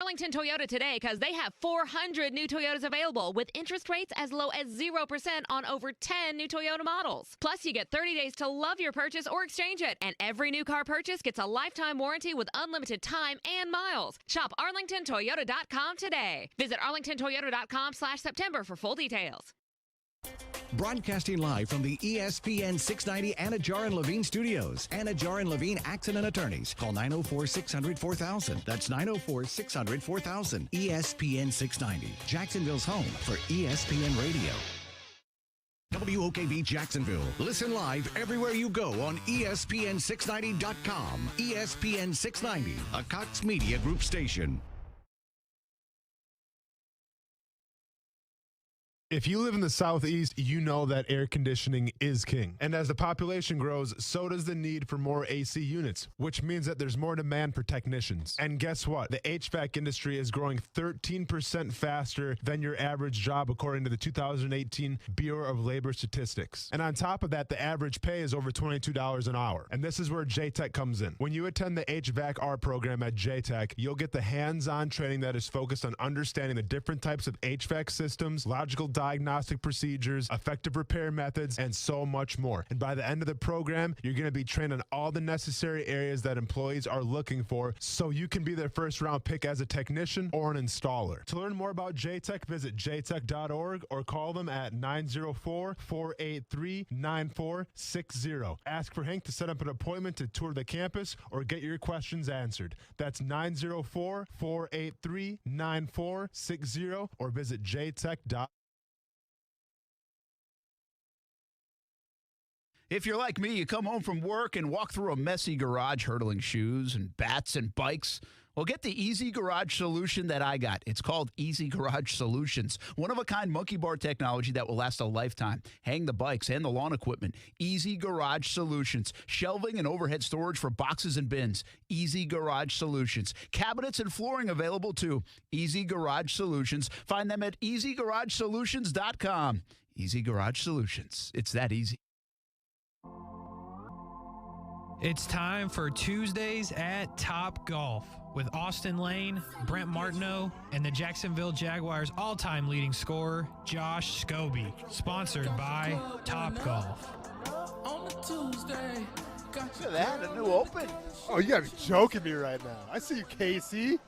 Arlington Toyota today because they have 400 new Toyotas available with interest rates as low as 0% on over 10 new Toyota models. Plus, you get 30 days to love your purchase or exchange it, and every new car purchase gets a lifetime warranty with unlimited time and miles. Shop arlingtontoyota.com today. Visit arlingtontoyota.com/September for full details. Broadcasting live from the ESPN 690 Anajar and Levine studios. Anajar and Levine Accident Attorneys. Call 904-600-4000. That's 904-600-4000. ESPN 690, Jacksonville's home for ESPN Radio. WOKV Jacksonville. Listen live everywhere you go on ESPN690.com. ESPN 690, a Cox Media Group station. If you live in the Southeast, you know that air conditioning is king. And as the population grows, so does the need for more AC units, which means that there's more demand for technicians. And guess what? The HVAC industry is growing 13% faster than your average job, according to the 2018 Bureau of Labor Statistics. And on top of that, the average pay is over $22 an hour. And this is where JTech comes in. When you attend the HVAC-R program at JTech, you'll get the hands-on training that is focused on understanding the different types of HVAC systems, logical diagnostic procedures, effective repair methods, and so much more. And by the end of the program, you're going to be trained on all the necessary areas that employees are looking for so you can be their first round pick as a technician or an installer. To learn more about JTech, visit jtech.org or call them at 904-483-9460. Ask for Hank to set up an appointment to tour the campus or get your questions answered. That's 904-483-9460 or visit jtech.org. If you're like me, you come home from work and walk through a messy garage hurdling shoes and bats and bikes. Well, get the easy garage solution that I got. It's called Easy Garage Solutions. One-of-a-kind monkey bar technology that will last a lifetime. Hang the bikes and the lawn equipment. Easy Garage Solutions. Shelving and overhead storage for boxes and bins. Easy Garage Solutions. Cabinets and flooring available too. Easy Garage Solutions. Find them at easygaragesolutions.com. Easy Garage Solutions. It's that easy. It's time for Tuesdays at Top Golf with Austin Lane, Brent Martineau, and the Jacksonville Jaguars' all-time leading scorer, Josh Scobee. Sponsored by Top Golf. On a Tuesday, Look at that, a new open. Oh, you gotta be joking me right now. I see you, Casey.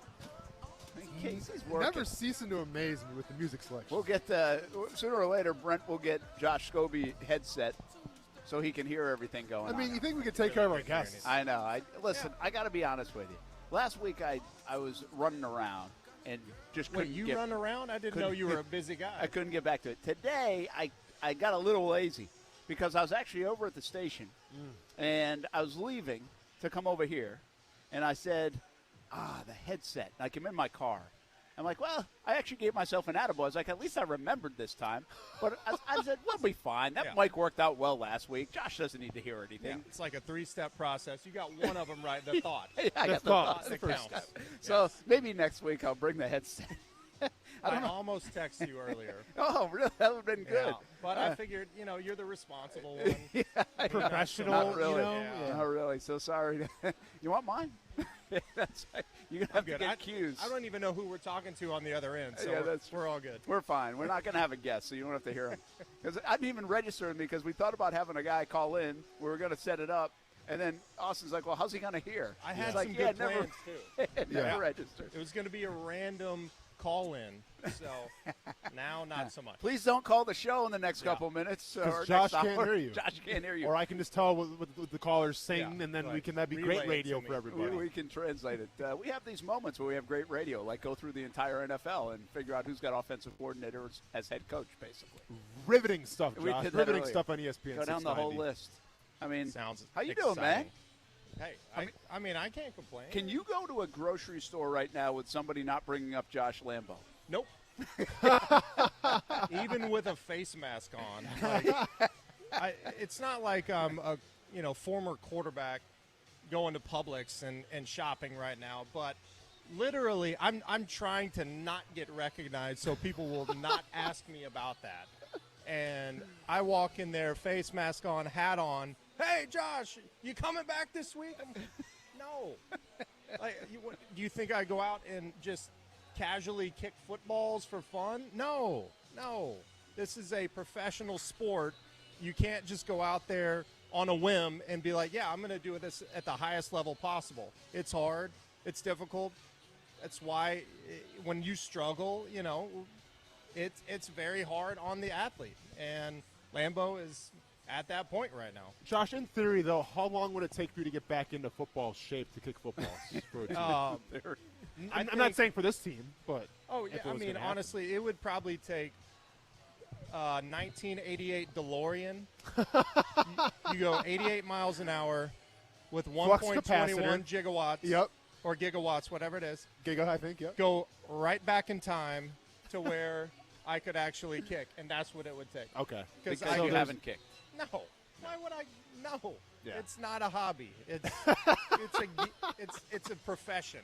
Casey's working. Never ceasing to amaze me with the music selection. We'll get sooner or later, Brent will get Josh Scobee headset so he can hear everything going on. I mean, you think we could take care of our guests? I know. Listen, I got to be honest with you. Last week I was running around and just couldn't Wait, you run around? I didn't know you were a busy guy. I couldn't get back to it. Today I got a little lazy because I was actually over at the station and I was leaving to come over here, and I said, the headset. And I came in my car. I'm like, well, I actually gave myself an attaboy. I was like, at least I remembered this time. But I said, we'll be fine. That mic worked out well last week. Josh doesn't need to hear anything. Yeah, it's like a three-step process. You got one of them right, the thought. Yeah, I got the thought. That counts. So maybe next week I'll bring the headset. I almost texted you earlier. Oh, really? That would have been good. Yeah, but I figured, you're the responsible one. Professional, Not really. Yeah. Not really. So sorry. You want mine? You're going to have to get cues. I don't even know who we're talking to on the other end, so we're all good. We're fine. We're not going to have a guest, so you don't have to hear him. Because I didn't even register him because we thought about having a guy call in. We were going to set it up. And then Austin's like, well, how's he going to hear? I had some good plans, too. Never registered. It was going to be a random call-in, so now not so much. Please don't call the show in the next couple minutes. Because Josh can't hear you. Josh can't hear you. Or I can just tell what the callers sing, and then that'd be relay great radio for everybody. We can translate it. We have these moments where we have great radio, like go through the entire NFL and figure out who's got offensive coordinators as head coach, basically. Riveting stuff, We Josh. did that Riveting earlier. stuff on ESPN. Go down the whole list. I mean, Sounds how you exciting. doing, man? Hey, I mean, I can't complain. Can you go to a grocery store right now with somebody not bringing up Josh Lambo? Nope. Even with a face mask on. It's not like I'm a former quarterback going to Publix and shopping right now, but literally I'm trying to not get recognized so people will not ask me about that. And I walk in there, face mask on, hat on. Hey, Josh, you coming back this week? No. Do you think I go out and just casually kick footballs for fun? No. This is a professional sport. You can't just go out there on a whim and be like, yeah, I'm going to do this at the highest level possible. It's hard. It's difficult. That's why when you struggle, it's very hard on the athlete. And Lambeau is at that point right now. Josh, in theory, though, how long would it take for you to get back into football shape to kick footballs? For a team? I'm not saying for this team, but honestly, it would probably take 1988 DeLorean. you go 88 miles an hour with 1.21 gigawatts. Yep. Or gigawatts, whatever it is. Giga, I think, yep. Go right back in time to where I could actually kick, and that's what it would take. Okay. Because you haven't kicked. No. Why would I? No. Yeah. It's not a hobby. It's a profession.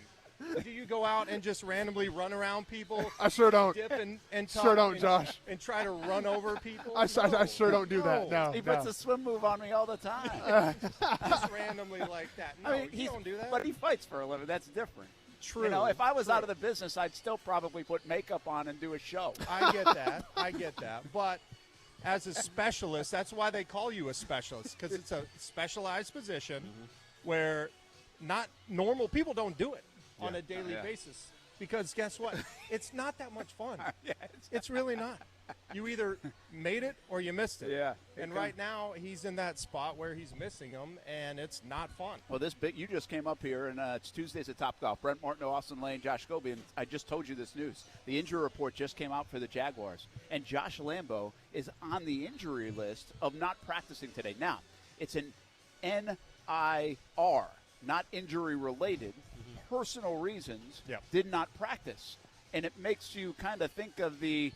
Do you go out and just randomly run around people? I sure don't. Dip and talk sure don't, Josh. And try to run over people? I sure don't do that. No. He puts a swim move on me all the time. Just randomly like that. No, you don't do that. But he fights for a living. That's different. True. If I was out of the business, I'd still probably put makeup on and do a show. I get that. But as a specialist, that's why they call you a specialist, because it's a specialized position where not normal people don't do it on a daily basis. Because guess what? It's not that much fun. It's really not. You either made it or you missed it. Yeah. And right now he's in that spot where he's missing them, and it's not fun. Well, you just came up here, and it's Tuesdays at Top Golf. Brent Martineau, Austin Lane, Josh Scobee, and I just told you this news. The injury report just came out for the Jaguars, and Josh Lambeau is on the injury list of not practicing today. Now, it's an NIR, not injury-related. Personal reasons did not practice. And it makes you kind of think of the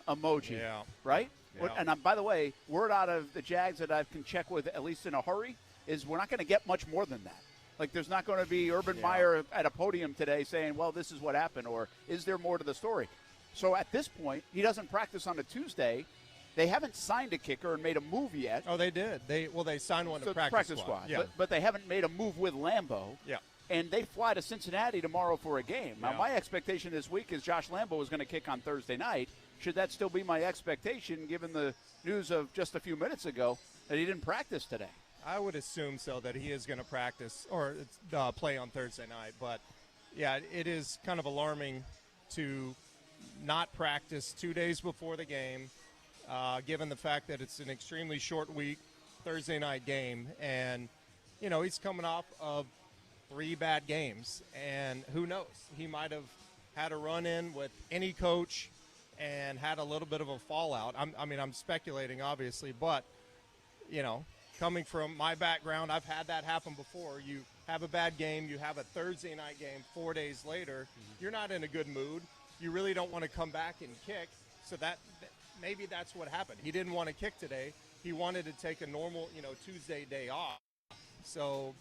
emoji, right? Yeah. And by the way, word out of the Jags that I can check with, at least in a hurry, is we're not going to get much more than that. Like, there's not going to be Urban Meyer at a podium today saying, well, this is what happened, or is there more to the story? So at this point, he doesn't practice on a Tuesday. They haven't signed a kicker and made a move yet. Oh, they did. They signed one to practice squad. Yeah. But they haven't made a move with Lambeau. Yeah. And they fly to Cincinnati tomorrow for a game. Now, my expectation this week is Josh Lambeau is going to kick on Thursday night. Should that still be my expectation, given the news of just a few minutes ago that he didn't practice today? I would assume so, that he is going to practice or play on Thursday night. But, yeah, it is kind of alarming to not practice 2 days before the game, given the fact that it's an extremely short week, Thursday night game. And, he's coming off of 3 bad games, and who knows? He might have had a run-in with any coach and had a little bit of a fallout. I'm speculating, obviously, but, coming from my background, I've had that happen before. You have a bad game, you have a Thursday night game 4 days later, you're not in a good mood. You really don't want to come back and kick, so that maybe that's what happened. He didn't want to kick today. He wanted to take a normal, Tuesday day off. So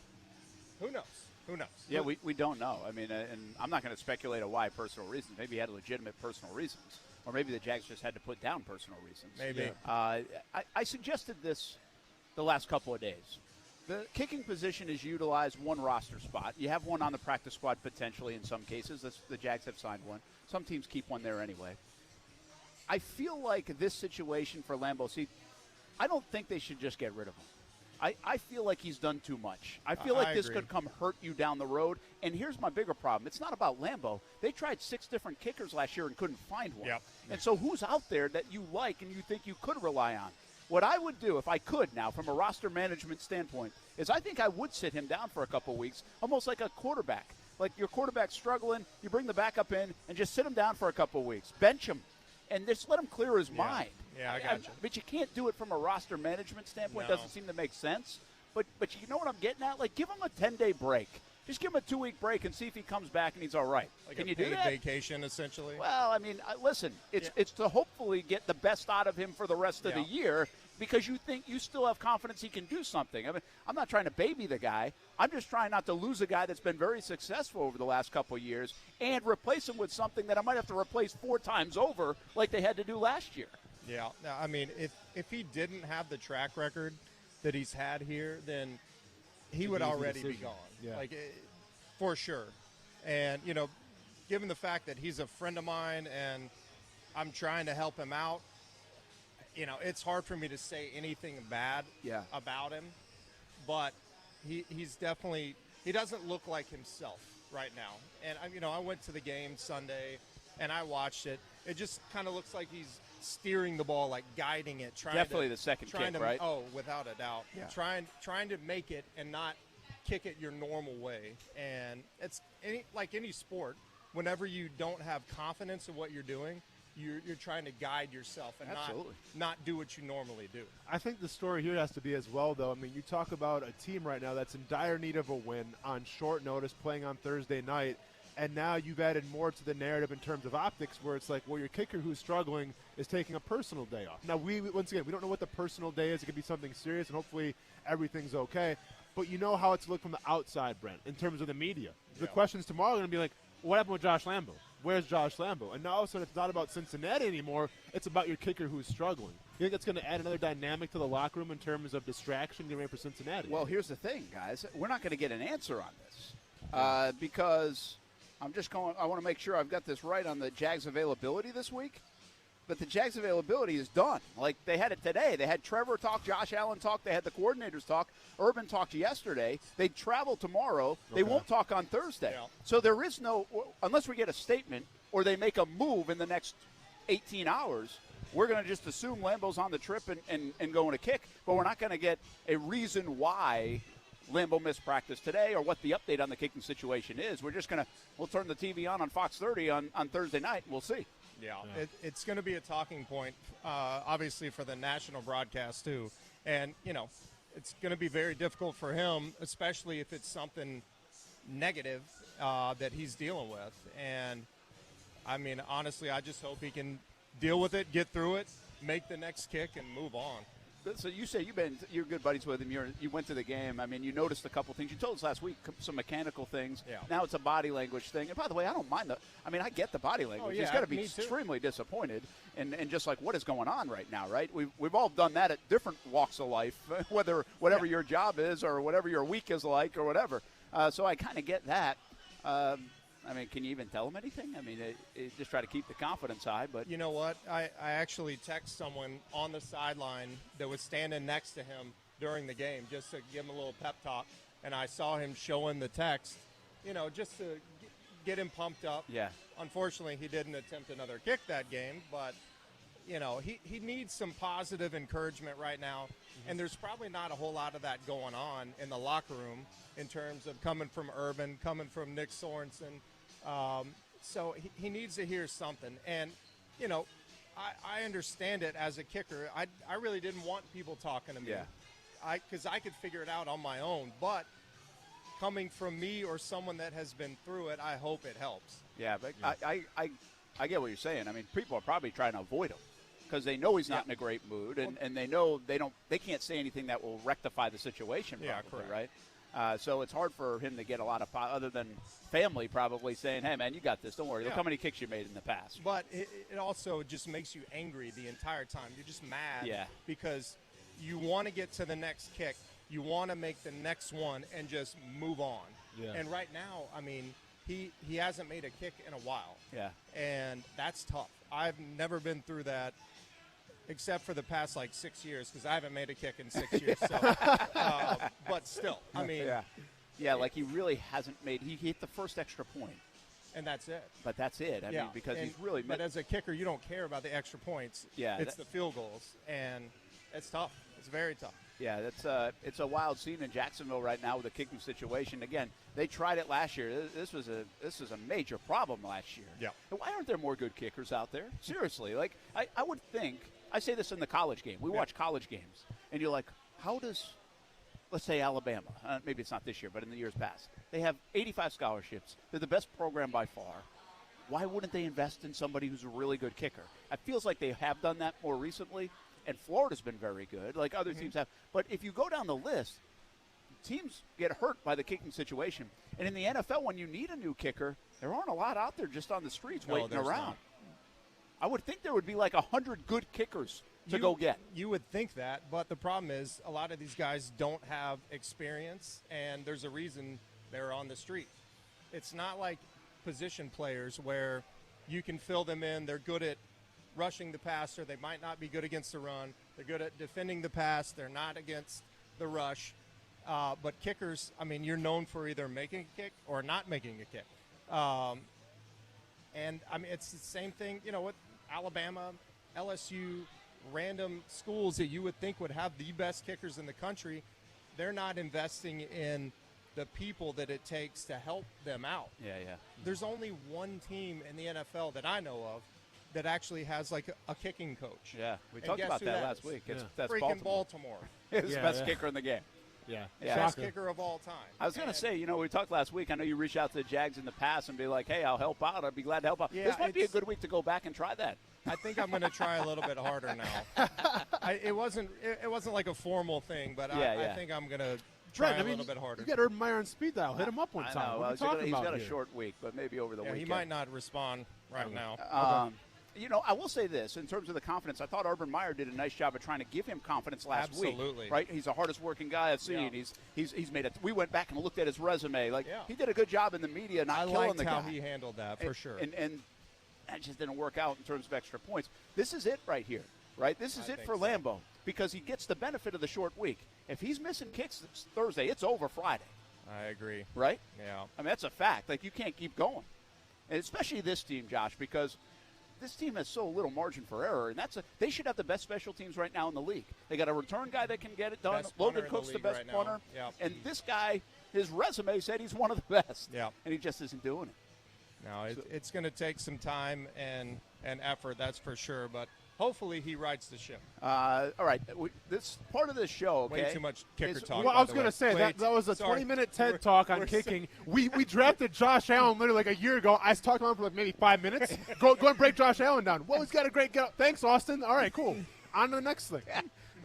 who knows? Who knows? Yeah, we don't know. I mean, and I'm not going to speculate on why personal reasons. Maybe he had legitimate personal reasons. Or maybe the Jags just had to put down personal reasons. Maybe. I suggested this the last couple of days. The kicking position is utilized one roster spot. You have one on the practice squad potentially in some cases. The Jags have signed one. Some teams keep one there anyway. I feel like this situation for Lambeau, I don't think they should just get rid of him. I feel like he's done too much. I feel like this could come hurt you down the road. And here's my bigger problem. It's not about Lambeau. They tried 6 different kickers last year and couldn't find one. Yep. And so who's out there that you like and you think you could rely on? What I would do, if I could now, from a roster management standpoint, is I think I would sit him down for a couple weeks, almost like a quarterback. Like your quarterback's struggling, you bring the backup in and just sit him down for a couple weeks. Bench him. And just let him clear his mind. Yeah, I got you. But you can't do it from a roster management standpoint. No. It doesn't seem to make sense. But you know what I'm getting at? Like, give him a 10-day break. Just give him a 2-week break and see if he comes back and he's all right. Like Can a you do paid that? vacation, essentially? Well, I mean, listen, it's to hopefully get the best out of him for the rest of the year because you think you still have confidence he can do something. I mean, I'm not trying to baby the guy. I'm just trying not to lose a guy that's been very successful over the last couple of years and replace him with something that I might have to replace 4 times over like they had to do last year. Yeah. Now, I mean, if he didn't have the track record that he's had here, then he would already be gone. Yeah. Like, for sure. And, given the fact that he's a friend of mine and I'm trying to help him out, it's hard for me to say anything bad about him. But he's definitely – he doesn't look like himself right now. And, I went to the game Sunday, and I watched it. It just kind of looks like he's steering the ball, like guiding it. Definitely the second kick, right? Oh, without a doubt. Yeah. Trying to make it and not kick it your normal way. And it's like any sport, whenever you don't have confidence in what you're doing, you're trying to guide yourself and not do what you normally do. I think the story here has to be as well, though. I mean, you talk about a team right now that's in dire need of a win on short notice, playing on Thursday night, and now you've added more to the narrative in terms of optics, where it's like, well, your kicker who's struggling is taking a personal day off. Now, once again, we don't know what the personal day is. It could be something serious, and hopefully everything's okay. But you know how it's looked from the outside, Brent, in terms of the media. The questions tomorrow are going to be like, what happened with Josh Lambo? Where's Josh Lambo? And now all of a sudden it's not about Cincinnati anymore. It's about your kicker who's struggling. You think that's going to add another dynamic to the locker room in terms of distraction getting ready for Cincinnati? Well, here's the thing, guys. We're not going to get an answer on this because I want to make sure I've got this right on the Jags availability this week. But the Jags availability is done. Like, they had it today. They had Trevor talk, Josh Allen talk. They had the coordinators talk. Urban talked yesterday. They travel tomorrow. They won't talk on Thursday. Yeah. So there is no – unless we get a statement or they make a move in the next 18 hours, we're going to just assume Lambeau's on the trip and going to kick. But we're not going to get a reason why Lambeau missed practice today or what the update on the kicking situation is. We're just going to – we'll turn the TV on Fox 30 on Thursday night, and we'll see. Yeah, it's going to be a talking point, obviously, for the national broadcast, too. And, it's going to be very difficult for him, especially if it's something negative that he's dealing with. And, I mean, honestly, I just hope he can deal with it, get through it, make the next kick, and move on. So you say you're good buddies with him. You went to the game. I mean, you noticed a couple things. You told us last week some mechanical things. Yeah. Now it's a body language thing. And by the way, I don't mind I get the body language. He's got to be extremely disappointed and just like what is going on right now, right? We've all done that at different walks of life, whatever your job is or whatever your week is like or whatever. So I kind of get that. I mean, can you even tell him anything? I mean, just try to keep the confidence high. But you know what? I actually text someone on the sideline that was standing next to him during the game just to give him a little pep talk. And I saw him showing the text, just to get him pumped up. Yeah. Unfortunately, he didn't attempt another kick that game. But, he needs some positive encouragement right now. Mm-hmm. And there's probably not a whole lot of that going on in the locker room in terms of coming from Urban, coming from Nick Sorensen. So he needs to hear something. And, I understand it as a kicker. I really didn't want people talking to me. Yeah. Because I could figure it out on my own. But coming from me or someone that has been through it, I hope it helps. Yeah, but yeah. I get what you're saying. I mean, people are probably trying to avoid him because they know he's not in a great mood, and they know they can't say anything that will rectify the situation. Probably, right? So it's hard for him to get a lot of other than family probably saying, "Hey, man, you got this. Don't worry. Look how many kicks you made in the past." But it also just makes you angry the entire time. You're just mad because you want to get to the next kick. You want to make the next one and just move on. Yeah. And right now, I mean, he hasn't made a kick in a while. Yeah. And that's tough. I've never been through that except for the past, 6 years, because I haven't made a kick in 6 years. So, but still, I mean. Yeah, like he really hasn't made – he hit the first extra point. And that's it. But that's it. I mean, because he's really – But as a kicker, you don't care about the extra points. Yeah. It's the field goals. And it's tough. It's very tough. Yeah, it's a wild scene in Jacksonville right now with the kicking situation. Again, they tried it last year. This was a major problem last year. Yeah. Why aren't there more good kickers out there? Seriously, I would think – I say this in the college game. We watch college games, and you're like, how does, let's say Alabama, maybe it's not this year, but in the years past, they have 85 scholarships. They're the best program by far. Why wouldn't they invest in somebody who's a really good kicker? It feels like they have done that more recently, and Florida's been very good, like other teams have. But if you go down the list, teams get hurt by the kicking situation. And in the NFL, when you need a new kicker, there aren't a lot out there just on the streets waiting around. Not. I would think there would be 100 good kickers to go get. You would think that, but the problem is a lot of these guys don't have experience, and there's a reason they're on the street. It's not like position players where you can fill them in. They're good at rushing the passer. They might not be good against the run. They're good at defending the pass. They're not against the rush. But kickers, I mean, you're known for either making a kick or not making a kick. And, I mean, it's the same thing, with Alabama, LSU, random schools that you would think would have the best kickers in the country. They're not investing in the people that it takes to help them out. Yeah. There's only one team in the NFL that I know of that actually has like a kicking coach. Yeah, we talked about that last week. That's freaking Baltimore. Baltimore. He's the best kicker in the game. Yeah. Best kicker of all time. I was going to say, we talked last week. I know you reached out to the Jags in the past and be like, hey, I'll help out. I'd be glad to help out. Yeah, this might be a good week to go back and try that. I think I'm going to try a little bit harder now. It wasn't like a formal thing, but I think I'm going to try a little bit harder. You got Urban Meyer on speed dial. Hit him up one time. What are you talking he's about got a here? short week, but maybe over the weekend. He might not respond right now. I will say this in terms of the confidence. I thought Urban Meyer did a nice job of trying to give him confidence last week. Absolutely. Right? He's the hardest working guy I've seen. He's made it. We went back and looked at his resume. He did a good job in the media, not killing the guy. I liked how he handled that for sure. And that just didn't work out in terms of extra points. This is it right here. Right? This is it for Lambeau because he gets the benefit of the short week. If he's missing kicks Thursday, it's over Friday. I agree. Right? Yeah. I mean, that's a fact. Like, you can't keep going. And especially this team, Josh, because this team has so little margin for error, and they should have the best special teams right now in the league. They got a return guy that can get it done. Logan Cook's the best punter. Yep. And this guy, his resume said he's one of the best. Yep. And he just isn't doing it. No, it's going to take some time and effort, that's for sure, but hopefully he rides the ship. All right. This part of this show, okay? Way too much kicker talk. Well, I was going to say, that was a 20-minute TED Talk on kicking. We drafted Josh Allen literally like a year ago. I talked about him for like maybe 5 minutes. Go and break Josh Allen down. Well, he's got a great get. Thanks, Austin. All right, cool. On to the next thing.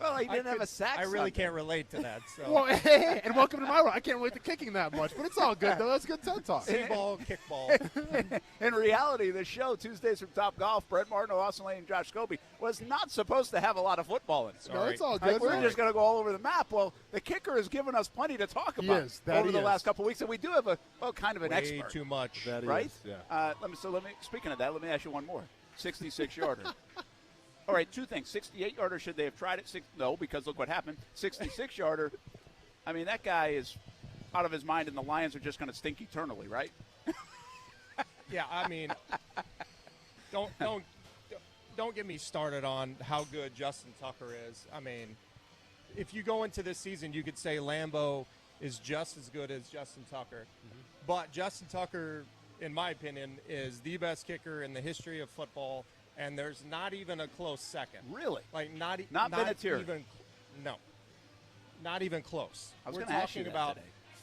Well, he didn't have a sack. I really can't relate to that. So. Well, and welcome to my world. I can't relate to kicking that much, but it's all good, though. That's good TED Talk. See-ball, kickball. In reality, the show, Tuesdays from Top Golf, Brett Martineau, Austin Lane, and Josh Scobee, was not supposed to have a lot of football in it. No, it's all good. We're just going to go all over the map. Well, the kicker has given us plenty to talk about over the last couple of weeks, and we do have kind of an expert. Way too much. Right? Yeah. Speaking of that, let me ask you one more. 66-yarder. All right, two things. 68-yarder, should they have tried it? No, because look what happened. 66-yarder, I mean, that guy is out of his mind, and the Lions are just going to stink eternally, right? Yeah, I mean, don't get me started on how good Justin Tucker is. I mean, if you go into this season, you could say Lambeau is just as good as Justin Tucker. Mm-hmm. But Justin Tucker, in my opinion, is the best kicker in the history of football. And there's not even a close second. Really? Like not even no, not even close. I was We're going to ask you talking that about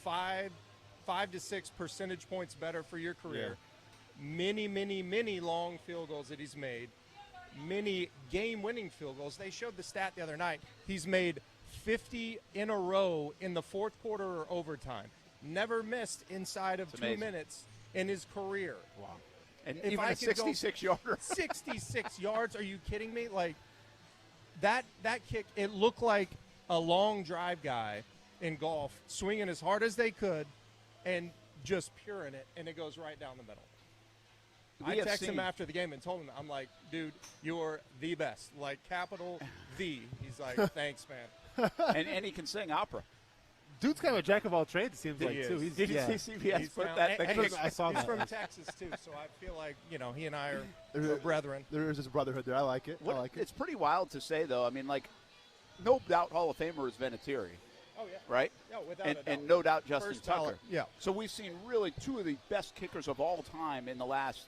today. 5 to 6 percentage points better for your career. Yeah. Many long field goals that he's made. Many game-winning field goals. They showed the stat the other night. He's made 50 in a row in the fourth quarter or overtime. Never missed inside of 2 minutes in his career. Wow. And if even a 66-yarder. 66 yards, are you kidding me? Like, that kick, it looked like a long drive guy in golf swinging as hard as they could and just puring it, and it goes right down the middle. I texted him after the game and told him, I'm like, dude, you're the best. Like, capital the. He's like, thanks, man. and he can sing opera. Dude's kind of a jack of all trades, it seems like, too. Did you see CBS put that? I saw that. He's from Texas, too, so I feel like, he and I are brethren. There is this brotherhood there. I like it. It's pretty wild to say, though. I mean, like, no doubt Hall of Famer is Vinatieri. Oh, yeah. Right? Yeah, without a doubt. And no doubt Justin Tucker. Yeah. So we've seen really two of the best kickers of all time in the last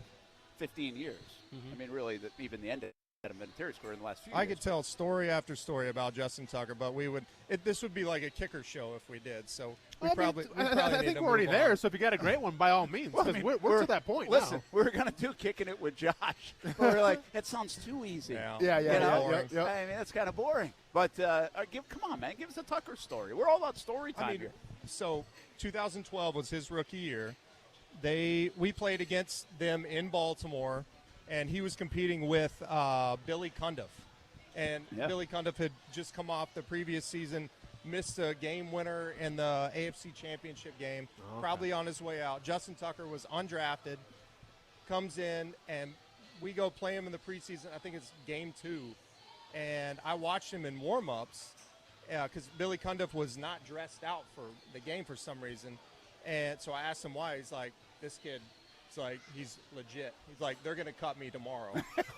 15 years. Mm-hmm. I mean, really, even the end of Vinatieri's career in the last few years. I could tell story after story about Justin Tucker, but this would be like a kicker show if we did. So I think we're already there. So if you got a great one, by all means, because we're to that point. Listen, now. We're gonna do kicking it with Josh. We're like, it sounds too easy. Yeah. I mean, that's kind of boring. But come on, man, give us a Tucker story. We're all about story time here. So 2012 was his rookie year. We played against them in Baltimore. And he was competing with Billy Cundiff. And Billy Cundiff had just come off the previous season, missed a game winner in the AFC Championship game, probably on his way out. Justin Tucker was undrafted, comes in, and we go play him in the preseason. I think it's game 2. And I watched him in warm-ups because Billy Cundiff was not dressed out for the game for some reason. And so I asked him why. He's like, this kid, it's like, he's legit. He's like, they're going to cut me tomorrow.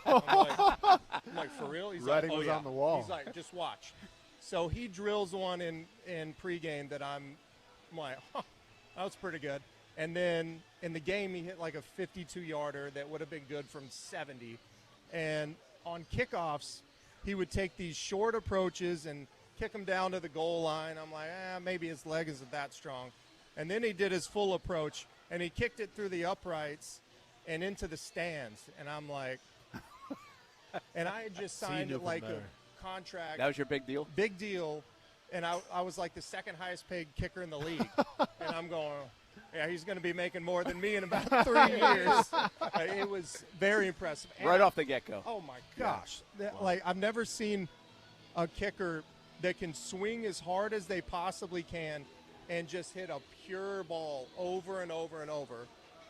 I'm like, for real? He's Writing like, oh, was yeah. on the wall. He's like, just watch. So he drills one in pregame that I'm like, that was pretty good. And then in the game, he hit like a 52-yarder that would have been good from 70. And on kickoffs, he would take these short approaches and kick them down to the goal line. I'm like, maybe his leg isn't that strong. And then he did his full approach, and he kicked it through the uprights and into the stands. And I'm like, and I had just signed like a contract. That was your big deal? Big deal. And I was like the second highest paid kicker in the league. And I'm going, yeah, he's going to be making more than me in about 3 years. It was very impressive. And right off the get-go. Oh, my gosh. Like, I've never seen a kicker that can swing as hard as they possibly can and just hit a pure ball over and over and over.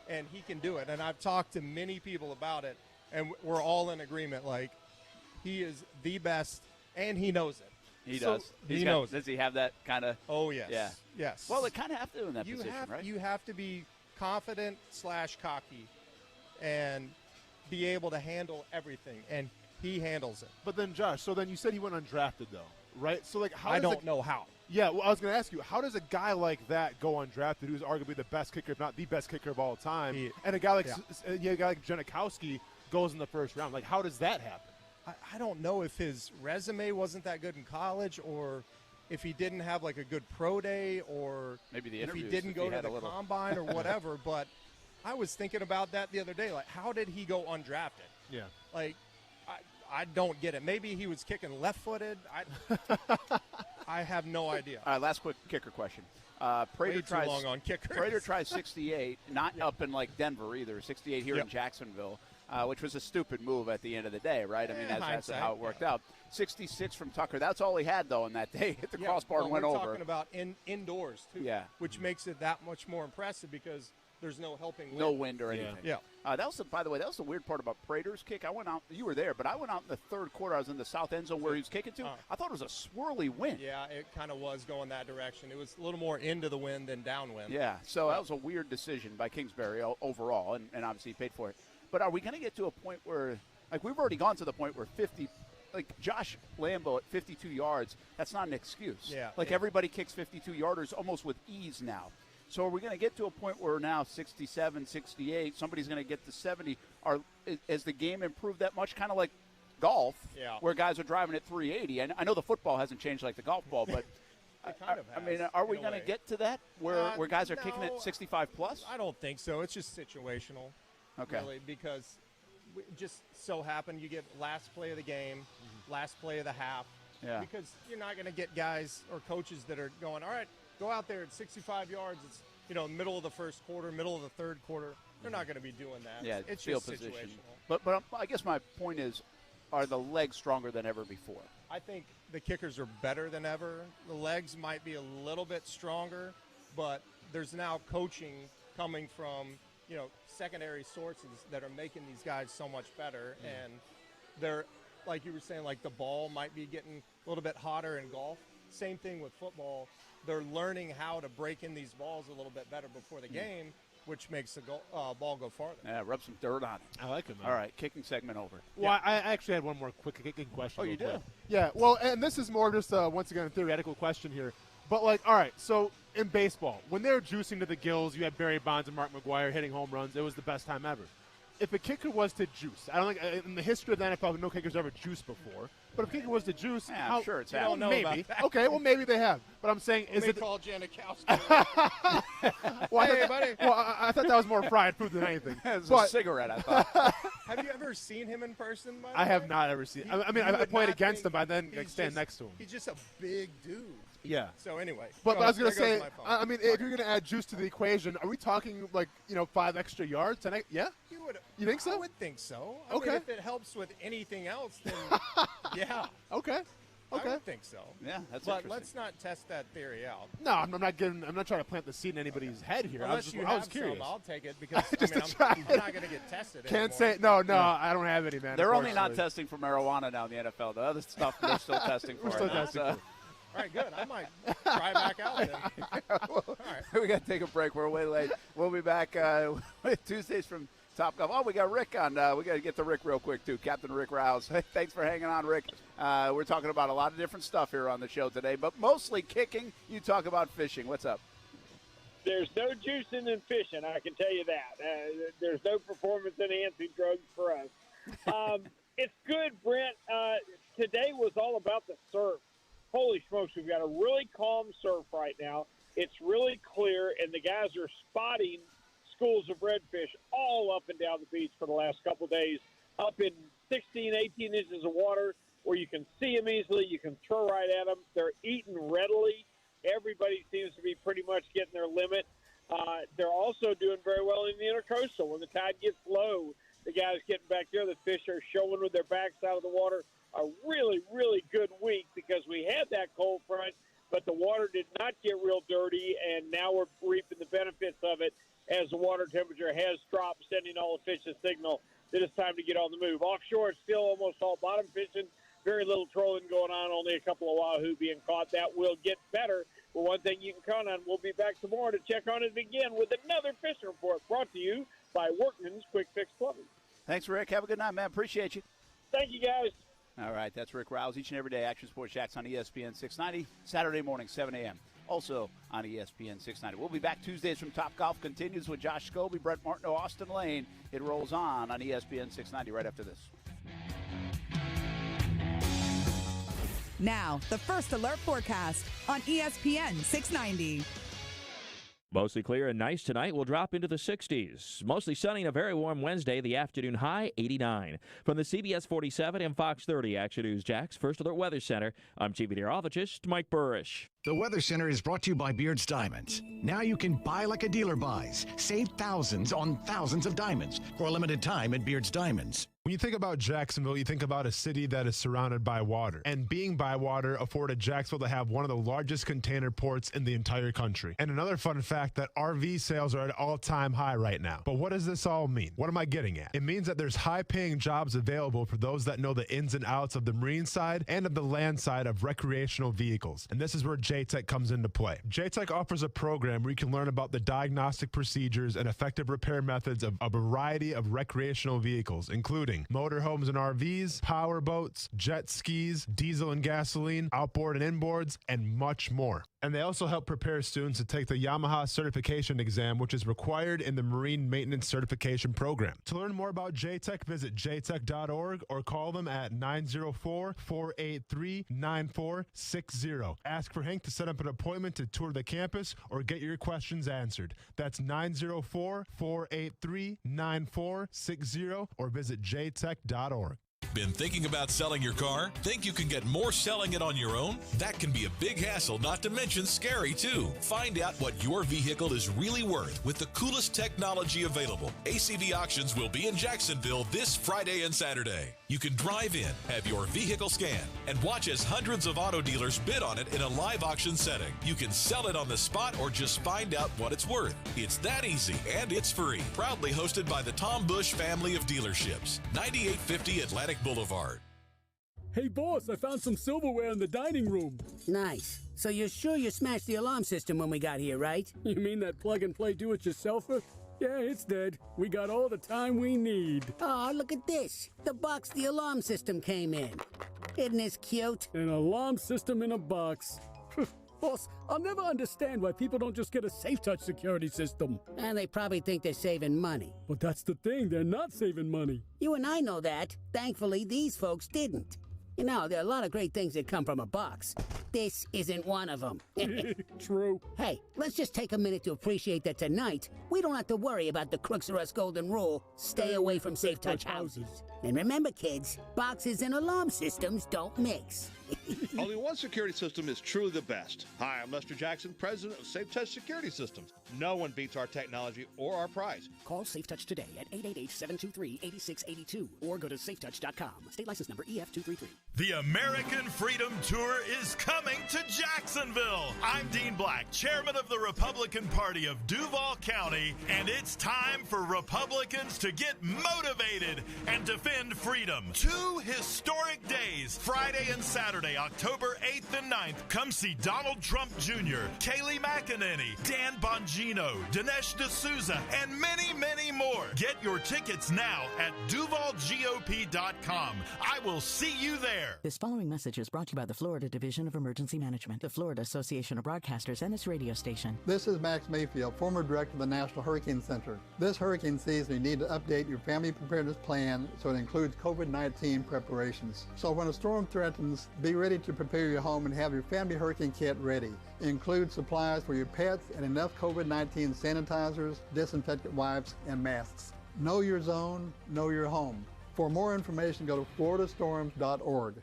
And he can do it. And I've talked to many people about it, and we're all in agreement. Like, he is the best, and he knows it. He does. He knows. Does he have that kind of? Oh, yes. Yeah. Yes. Well, they kind of have to in that position, right? You have to be confident / cocky and be able to handle everything, and he handles it. But then, Josh, so then you said he went undrafted, though, right? So, like, how I don't know how. Yeah, well, I was going to ask you, how does a guy like that go undrafted, who's arguably the best kicker, if not the best kicker of all time, and a guy like Janikowski goes in the first round? Like, how does that happen? I don't know if his resume wasn't that good in college, or if he didn't have like a good pro day, or maybe the if he interviews, didn't go to the combine or whatever. But I was thinking about that the other day. Like, how did he go undrafted? Yeah. Like, I don't get it. Maybe he was kicking left-footed. I have no idea. All right, last quick kicker question. Way too long on kickers. Prater tries 68, not up in like Denver either. 68 here in Jacksonville. Which was a stupid move at the end of the day, right? I mean, that's how it worked out. 66 from Tucker. That's all he had, though, on that day. Hit the crossbar and went over. We're talking about indoors, too, which makes it that much more impressive because there's no helping wind. No wind or anything. Yeah. That was, by the way, that was the weird part about Prater's kick. I went out. You were there, but I went out in the third quarter. I was in the south end zone where he was kicking to. I thought it was a swirly wind. Yeah, it kind of was going that direction. It was a little more into the wind than downwind. Yeah, so that was a weird decision by Kingsbury overall, and obviously he paid for it. But are we going to get to a point where, like, we've already gone to the point where 50, like Josh Lambo at 52 yards, that's not an excuse. Yeah. Like, everybody kicks 52-yarders almost with ease now. So are we going to get to a point where now 67, 68, somebody's going to get to 70? Has the game improved that much? Kind of like golf, where guys are driving at 380. I know the football hasn't changed like the golf ball, but it kind of has, I mean, are we going to get to that where guys are kicking at 65 plus? I don't think so. It's just situational. Okay. Really, because it just so happened you get last play of the game, last play of the half. Yeah. Because you're not going to get guys or coaches that are going, all right, go out there at 65 yards. It's, middle of the first quarter, middle of the third quarter. They're not going to be doing that. Yeah, it's field just position. situational. But I guess my point is, are the legs stronger than ever before? I think the kickers are better than ever. The legs might be a little bit stronger, but there's now coaching coming from secondary sources that are making these guys so much better. And they're, like you were saying, like the ball might be getting a little bit hotter in golf. Same thing with football. They're learning how to break in these balls a little bit better before the game, which makes the ball go farther. Yeah, rub some dirt on it. I like it, man. All right, kicking segment over. Well, I actually had one more quick kicking question. Oh, you do? Yeah, well, and this is more just, once again, a theoretical question here. But, like, all right, so in baseball, when they're juicing to the gills, you had Barry Bonds and Mark McGwire hitting home runs. It was the best time ever. If a kicker was to juice, I don't think in the history of the NFL, no kickers ever juiced before. But if a kicker was to juice, I'm sure it's happened. Maybe. Okay, well, maybe they have. But I'm saying, is it call Janikowski? Well, buddy. Well, I thought that was more fried food than anything. It's a cigarette, I thought. Have you ever seen him in person? I have not ever seen. I mean, I played against him, but then stand next to him. He's just a big dude. Yeah. So anyway. But I was going to say, I mean, if you're going to add juice to the equation, are we talking like 5 extra yards? Yeah. You think so? I would think so. Okay. I mean, if it helps with anything else, then yeah. Okay. Okay. I would think so. Yeah, that's But interesting. let's not test that theory out. No, I'm not trying to plant the seed in anybody's head here. Unless I was curious. Some, I'll take it because Just to I'm try not going to get tested Can't anymore. say no. I don't have any, man. They're only not testing for marijuana now in the NFL. The other stuff they're still testing for. We're still right now. testing So- for. All right, good. I might try back out then. All right. We got to take a break. We're way late. We'll be back Tuesdays from Top Golf. Oh, we got Rick on. We got to get to Rick real quick, too. Captain Rick Rouse. Hey, thanks for hanging on, Rick. We're talking about a lot of different stuff here on the show today, but mostly kicking. You talk about fishing. What's up? There's no juicing in fishing, I can tell you that. There's no performance-enhancing drugs for us. It's good, Brent. Today was all about the surf. Holy smokes, we've got a really calm surf right now. It's really clear, and the guys are spotting schools of redfish all up and down the beach for the last couple of days, up in 16, 18 inches of water where you can see them easily. You can throw right at them. They're eating readily. Everybody seems to be pretty much getting their limit. They're also doing very well in the intercoastal. When the tide gets low, the guys getting back there, the fish are showing with their backs out of the water. A really, really good week because we had that cold front, but the water did not get real dirty, and now we're reaping the benefits of it as the water temperature has dropped, sending all the fish a signal that it's time to get on the move. Offshore, it's still almost all bottom fishing, very little trolling going on, only a couple of wahoo being caught. That will get better. But one thing you can count on, we'll be back tomorrow to check on it again with another fishing report brought to you by Workman's Quick Fix Plumbing. Thanks, Rick. Have a good night, man. Appreciate you. Thank you, guys. All right, that's Rick Rouse each and every day. Action Sports Jacks on ESPN 690, Saturday morning, 7 a.m. Also on ESPN 690. We'll be back Tuesdays from Top Golf continues with Josh Scobee, Brent Martineau, Austin Lane. It rolls on ESPN 690 right after this. Now, the First Alert forecast on ESPN 690. Mostly clear and nice tonight. We'll drop into the 60s. Mostly sunny and a very warm Wednesday. The afternoon high, 89. From the CBS 47 and Fox 30 Action News Jax First Alert Weather Center, I'm Chief Meteorologist Mike Burrish. The Weather Center is brought to you by Beard's Diamonds. Now you can buy like a dealer buys. Save thousands on thousands of diamonds for a limited time at Beard's Diamonds. When you think about Jacksonville, you think about a city that is surrounded by water. And being by water afforded Jacksonville to have one of the largest container ports in the entire country. And another fun fact that RV sales are at all-time high right now. But what does this all mean? What am I getting at? It means that there's high-paying jobs available for those that know the ins and outs of the marine side and of the land side of recreational vehicles. And this is where JTech comes into play. JTech offers a program where you can learn about the diagnostic procedures and effective repair methods of a variety of recreational vehicles, including motorhomes and RVs, power boats, jet skis, diesel and gasoline, outboard and inboards, and much more. And they also help prepare students to take the Yamaha certification exam, which is required in the Marine Maintenance Certification Program. To learn more about JTech, visit jtech.org or call them at 904-483-9460. Ask for Hank to set up an appointment to tour the campus or get your questions answered. That's 904-483-9460 or visit jtech.org. Been thinking about selling your car? Think you can get more selling it on your own? That can be a big hassle, not to mention scary too. Find out what your vehicle is really worth with the coolest technology available. ACV Auctions will be in Jacksonville this Friday and Saturday. You can drive in, have your vehicle scanned, and watch as hundreds of auto dealers bid on it in a live auction setting. You can sell it on the spot or just find out what it's worth. It's that easy, and it's free. Proudly hosted by the Tom Bush family of dealerships. 9850 Atlantic Boulevard. Hey, boss, I found some silverware in the dining room. Nice. So you're sure you smashed the alarm system when we got here, right? You mean that plug-and-play do-it-yourselfer? Yeah, it's dead. We got all the time we need. Oh, look at this. The box the alarm system came in. Isn't this cute? An alarm system in a box. Boss, I'll never understand why people don't just get a safe-touch security system. And they probably think they're saving money. But that's the thing, they're not saving money. You and I know that. Thankfully, these folks didn't. You know, there are a lot of great things that come from a box. This isn't one of them. True. Hey, let's just take a minute to appreciate that tonight, we don't have to worry about the Crooks or Us golden rule. Stay away from safe-touch houses. And remember, kids, boxes and alarm systems don't mix. Only one security system is truly the best. Hi, I'm Lester Jackson, president of Safe Touch Security Systems. No one beats our technology or our price. Call Safe Touch today at 888-723-8682 or go to safetouch.com. State license number EF233. The American Freedom Tour is coming to Jacksonville. I'm Dean Black, chairman of the Republican Party of Duval County, and it's time for Republicans to get motivated and defend freedom. 2 historic days, Friday and Saturday, October 8th and 9th. Come see Donald Trump Jr., Kayleigh McEnany, Dan Bongino, Dinesh D'Souza, and many, many more. Get your tickets now at DuvalGOP.com. I will see you there. This following message is brought to you by the Florida Division of Emergency Management, the Florida Association of Broadcasters, and its radio station. This is Max Mayfield, former director of the National Hurricane Center. This hurricane season, you need to update your family preparedness plan so it includes COVID-19 preparations. So when a storm threatens, be ready to prepare your home and have your family hurricane kit ready. It includes supplies for your pets and enough COVID-19 sanitizers, disinfectant wipes, and masks. Know your zone, know your home. For more information, go to floridastorms.org.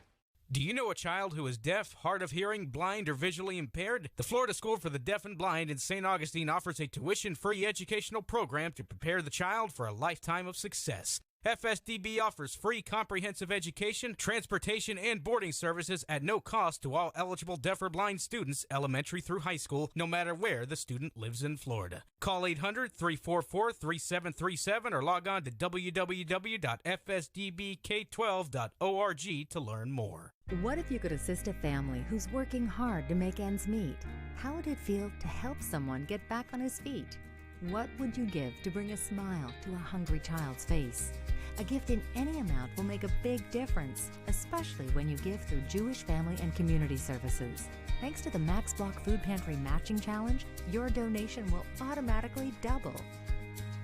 Do you know a child who is deaf, hard of hearing, blind, or visually impaired? The Florida School for the Deaf and Blind in St. Augustine offers a tuition-free educational program to prepare the child for a lifetime of success. FSDB offers free comprehensive education, transportation, and boarding services at no cost to all eligible deaf or blind students, elementary through high school, no matter where the student lives in Florida. Call 800-344-3737 or log on to www.fsdbk12.org to learn more. What if you could assist a family who's working hard to make ends meet? How would it feel to help someone get back on his feet? What would you give to bring a smile to a hungry child's face? A gift in any amount will make a big difference, especially when you give through Jewish Family and Community Services. Thanks to the Max Block Food Pantry Matching Challenge, your donation will automatically double.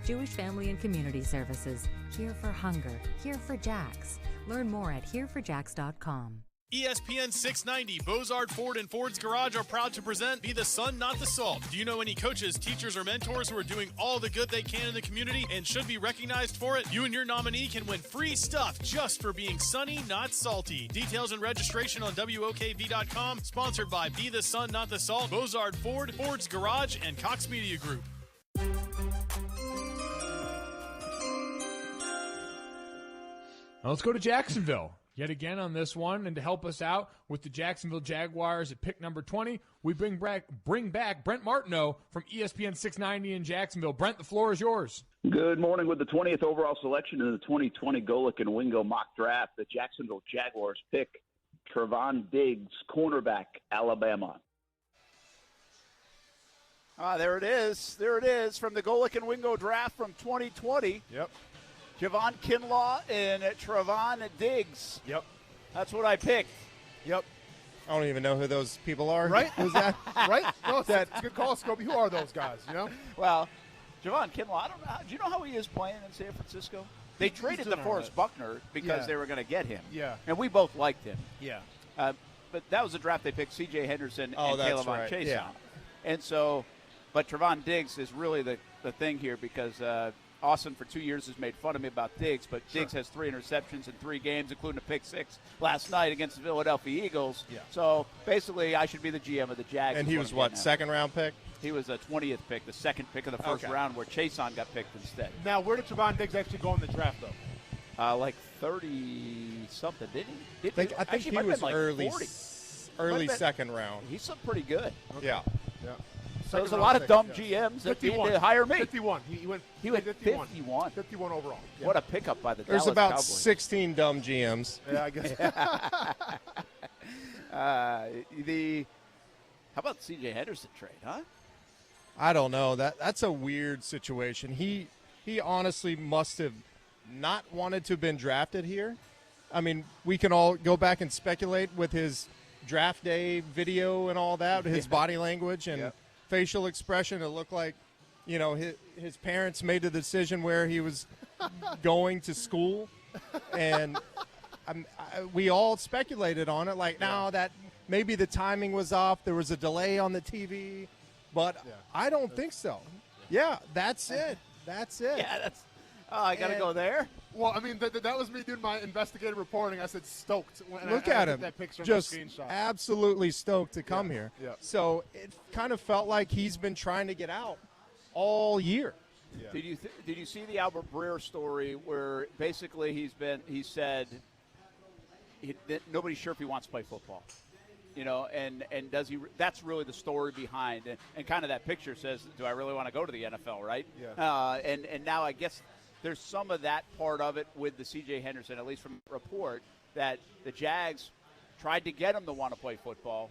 Jewish Family and Community Services, here for hunger, here for Jax. Learn more at hereforjax.com. ESPN 690, Bozard Ford and Ford's Garage are proud to present Be the Sun, Not the Salt. Do you know any coaches, teachers, or mentors who are doing all the good they can in the community and should be recognized for it? You and your nominee can win free stuff just for being sunny, not salty. Details and registration on WOKV.com. Sponsored by Be the Sun, Not the Salt, Bozard Ford, Ford's Garage, and Cox Media Group. Now let's go to Jacksonville. Yet again on this one, and to help us out with the Jacksonville Jaguars at pick number 20, we bring back Brent Martineau from ESPN 690 in Jacksonville. Brent, the floor is yours. Good morning. With the 20th overall selection in the 2020 Golick and Wingo mock draft, the Jacksonville Jaguars pick Trevon Diggs, cornerback, Alabama. There it is. There it is from the Golick and Wingo draft from 2020. Yep. Javon Kinlaw and Trevon Diggs. Yep. That's what I picked. Yep. I don't even know who those people are. Right? Who's that? Right? No, it's a good call, Scobee. Who are those guys, you know? Well, Javon Kinlaw, I don't know. Do you know how he is playing in San Francisco? They traded DeForest Buckner because they were going to get him. Yeah. And we both liked him. Yeah. But that was the draft they picked C.J. Henderson and that's Caleb right. Chase Yeah. on. And so, but Trevon Diggs is really the thing here because Austin for 2 years has made fun of me about Diggs, but Diggs has 3 interceptions in 3 games, including a pick 6 last night against the Philadelphia Eagles. Yeah. So basically, I should be the GM of the Jags. And he was what, second-round pick? He was a 20th pick, the second pick of the first round, where Chason got picked instead. Now, where did Trevon Diggs actually go in the draft, though? Like 30-something, didn't he? I think he was like early second round. He's pretty good. Okay. Yeah. So there's a lot of dumb GMs that need to hire me. 51. He went 51. 51 overall. Yeah. What a pickup by the There's Dallas about Cowboys. 16 dumb GMs. Yeah, I guess. How about the C.J. Henderson trade, huh? I don't know. That's a weird situation. He honestly must have not wanted to have been drafted here. I mean, we can all go back and speculate with his draft day video and all that, his body language and facial expression. It looked like, his parents made the decision where he was going to school, and we all speculated on it. Like, now that maybe the timing was off, there was a delay on the TV, but I don't think so. Yeah, that's it. That's it. Yeah, I got to go there. Well, I mean, that was me doing my investigative reporting. I said stoked. When Look I at took him, that picture just and screenshot. absolutely stoked to come here. Yeah. So it kind of felt like he's been trying to get out all year. Yeah. Did you see the Albert Breer story where basically he said that nobody's sure if he wants to play football, and does he? That's really the story behind, and kind of that picture says, do I really want to go to the NFL, right? Yeah. And now I guess there's some of that part of it with the C.J. Henderson, at least from the report, that the Jags tried to get him to want to play football,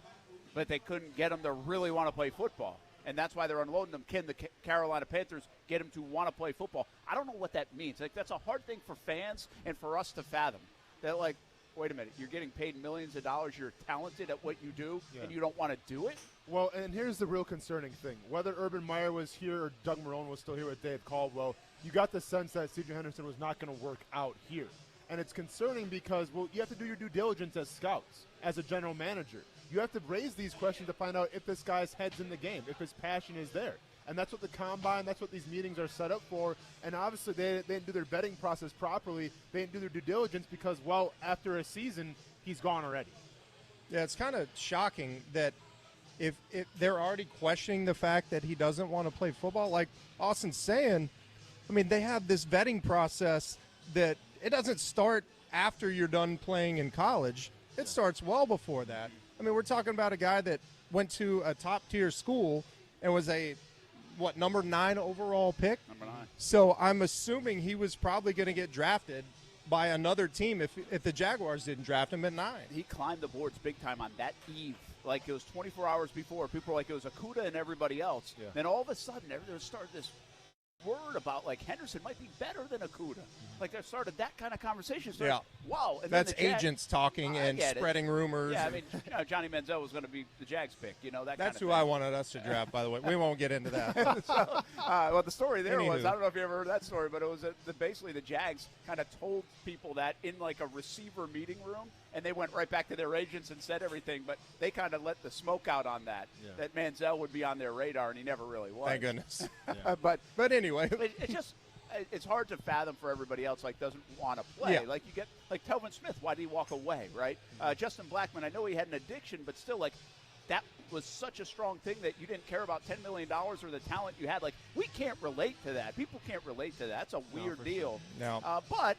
but they couldn't get him to really want to play football. And that's why they're unloading him. Can the Carolina Panthers get him to want to play football? I don't know what that means. Like, that's a hard thing for fans and for us to fathom. That, like, wait a minute, you're getting paid millions of dollars, you're talented at what you do, and you don't want to do it? Well, and here's the real concerning thing. Whether Urban Meyer was here or Doug Marrone was still here with Dave Caldwell, you got the sense that C.J. Henderson was not going to work out here. And it's concerning because, well, you have to do your due diligence as scouts, as a general manager. You have to raise these questions to find out if this guy's head's in the game, if his passion is there. And that's what the combine, that's what these meetings are set up for. And obviously they didn't do their vetting process properly. They didn't do their due diligence because, well, after a season, he's gone already. Yeah, it's kind of shocking that if they're already questioning the fact that he doesn't want to play football, like Austin's saying, I mean, they have this vetting process that it doesn't start after you're done playing in college. It starts well before that. I mean, we're talking about a guy that went to a top-tier school and was a, number 9 overall pick? Number 9. So I'm assuming he was probably going to get drafted by another team if the Jaguars didn't draft him at 9. He climbed the boards big time on that eve. Like, it was 24 hours before. People were like, it was Okudah and everybody else. Yeah. Then all of a sudden, there started this word about, like, Henderson might be better than Okudah. Like, there started that kind of conversation. So, wow. And that's then agents talking and spreading rumors. Yeah, I mean, Johnny Manziel was going to be the Jags pick, that kind of That's thing. who I wanted us to draft, by the way. We won't get into that. Well, the story there was, Anywho. I don't know if you ever heard that story, but it was basically the Jags kind of told people that in, like, a receiver meeting room, and they went right back to their agents and said everything, but they kind of let the smoke out on that Manziel would be on their radar, and he never really was. Thank goodness. But anyway. It's just it's hard to fathom for everybody else, like, doesn't want to play. Yeah. Like, you get, like, Telvin Smith, why did he walk away, right? Justin Blackmon, I know he had an addiction, but still, like, that was such a strong thing that you didn't care about $10 million or the talent you had. Like, we can't relate to that. People can't relate to that. It's a weird deal. No. But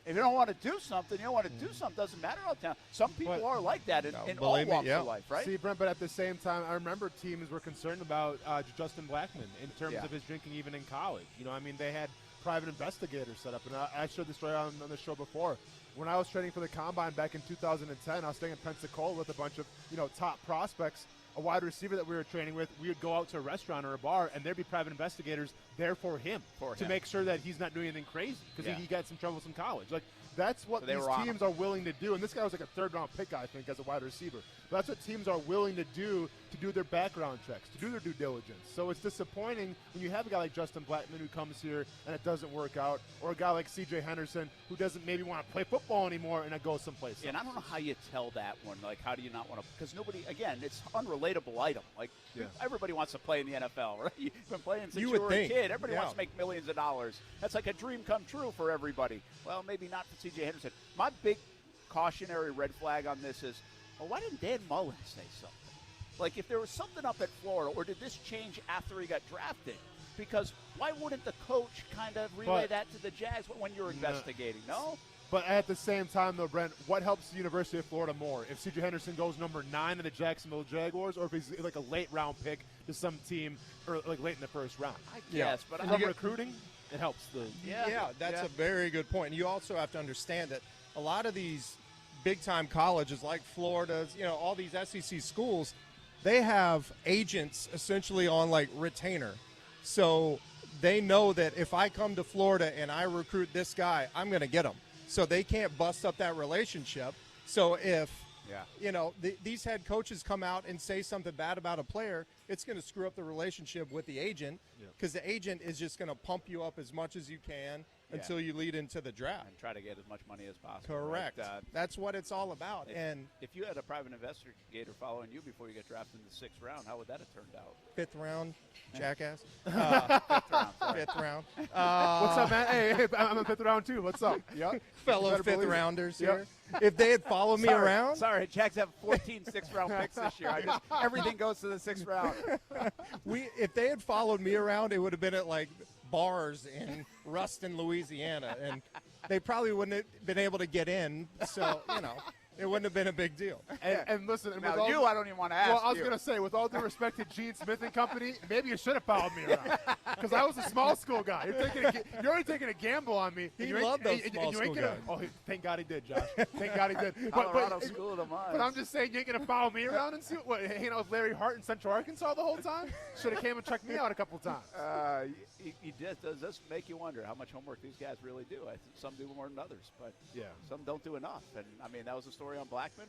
if you don't want to do something, you don't want to do something. Doesn't matter how talented. Some people are like that in all walks of life, right? See, Brent, but at the same time, I remember teams were concerned about Justin Blackmon in terms of his drinking even in college. I mean, they had private investigators set up, and I showed this story on the show before. When I was training for the Combine back in 2010, I was staying in Pensacola with a bunch of, top prospects. A wide receiver that we were training with, we would go out to a restaurant or a bar, and there'd be private investigators there for him to make sure that he's not doing anything crazy because he got some trouble in college. Like, that's what these teams are willing to do. And this guy was like a third-round pick, I think, as a wide receiver. But that's what teams are willing to do their background checks, to do their due diligence. So it's disappointing when you have a guy like Justin Blackmon who comes here and it doesn't work out, or a guy like C.J. Henderson who doesn't maybe want to play football anymore and it goes someplace else. And I don't know how you tell that one. Like, how do you not want to? Because nobody, again, it's unrelatable item. Like, everybody wants to play in the NFL, right? You've been playing since you were a kid. Everybody wants to make millions of dollars. That's like a dream come true for everybody. Well, maybe not for C.J. Henderson. My big cautionary red flag on this is, well, why didn't Dan Mullen say something? Like, if there was something up at Florida, or did this change after he got drafted? Because why wouldn't the coach kind of relay that to the Jags when you're investigating? No? But at the same time, though, Brent, what helps the University of Florida more? If C.J. Henderson goes number 9 in the Jacksonville Jaguars, or if he's like a late-round pick to some team, or like late in the first round? I guess, but from recruiting, it helps. That's a very good point. And you also have to understand that a lot of these big-time colleges like Florida's, all these SEC schools, they have agents essentially on, like, retainer. So they know that if I come to Florida and I recruit this guy, I'm going to get him. So they can't bust up that relationship. So if, these head coaches come out and say something bad about a player, it's going to screw up the relationship with the agent because the agent is just going to pump you up as much as you can until you lead into the draft. And try to get as much money as possible. Correct. Right? That's what it's all about. If you had a private investigator following you before you get drafted in the 6th round, how would that have turned out? 5th round, jackass. 5th round. Sorry. 5th round. What's up, man? Hey, I'm in 5th round too. What's up? Yep. Fellow 5th rounders here. If they had followed me around. Sorry, Jags have 14 6th-round picks this year. Everything goes to the 6th round. If they had followed me around, it would have been at like bars in Ruston, Louisiana, and they probably wouldn't have been able to get in. So, it wouldn't have been a big deal. And listen, I don't even want to ask. Well, I was going to say, with all due respect to Gene Smith and company, maybe you should have followed me around because I was a small school guy. You're already taking a gamble on me. He loved those small school guys. Oh, thank God he did, Josh. Thank God he did. Colorado school of mine. But I'm just saying, you ain't going to follow me around and see what hanging out with Larry Hart in Central Arkansas the whole time? Should have came and checked me out a couple times. Does this make you wonder how much homework these guys really do? I think some do more than others, but some don't do enough. And I mean, that was the story on Blackman.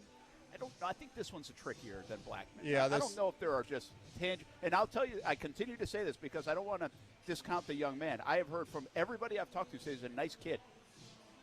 I don't know. I think this one's trickier than Blackman. Yeah, I don't know if there are just and I'll tell you, I continue to say this because I don't want to discount the young man. I have heard from everybody I've talked to say he's a nice kid.